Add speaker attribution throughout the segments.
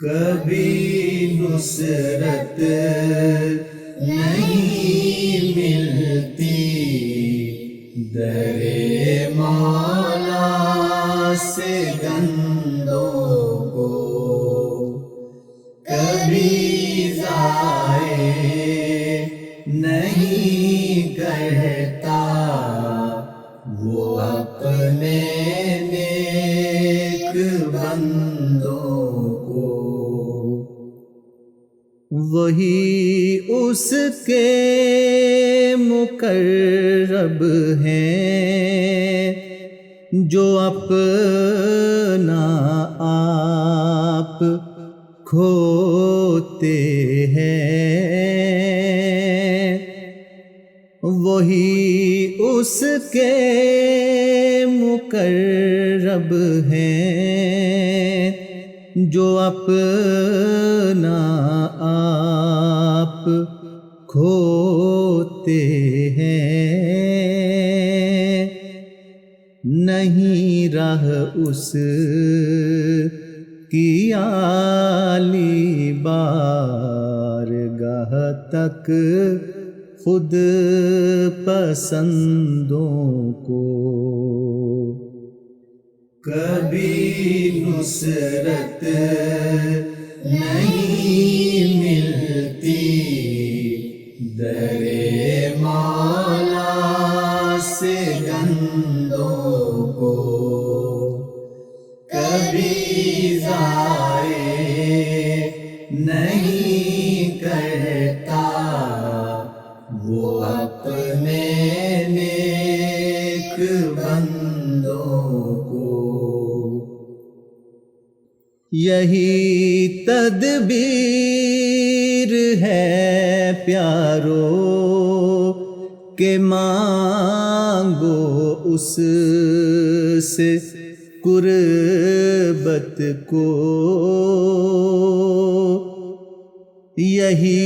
Speaker 1: کبھی نصرت نہیں ملتی در مولا سے بندوں کو، کبھی ضائع نہیں کرتا وہ اپنے نیک بندوں کو۔ وہی اس کے مقرب ہیں جو اپنا آپ کھوتے ہیں، وہی اس کے مقرب ہیں جو اپنا آپ کھوتے ہیں۔ نہیں راہ اس کی عالی بارگاہ تک خود پسندوں کو، کبھی نصرت نہیں ملتی در مولا سے بندوں کو، کبھی ضائع نہیں کرتا وہ اپنے نیک بندوں کو۔ یہی تدبیر ہے پیارو کہ مانگو اس سے قربت کو، یہی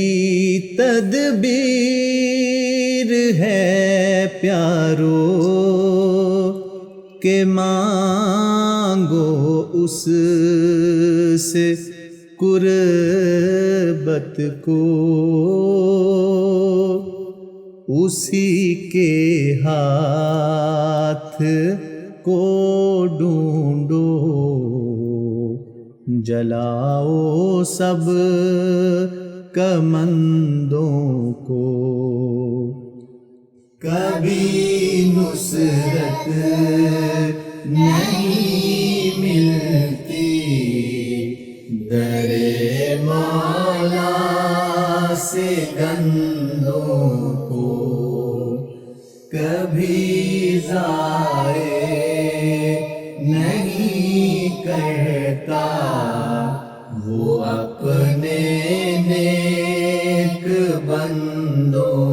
Speaker 1: تدبیر ہے پیارو کہ مانگو اس سے قربت کو، اسی کے ہاتھ کو ڈھونڈو، جلاؤ سب کمندوں کو، کبھی نصرت نہیں ملتی در مولا سے بندوں کو، کبھی ضائع نہیں کرتا وہ اپنے نیک بندوں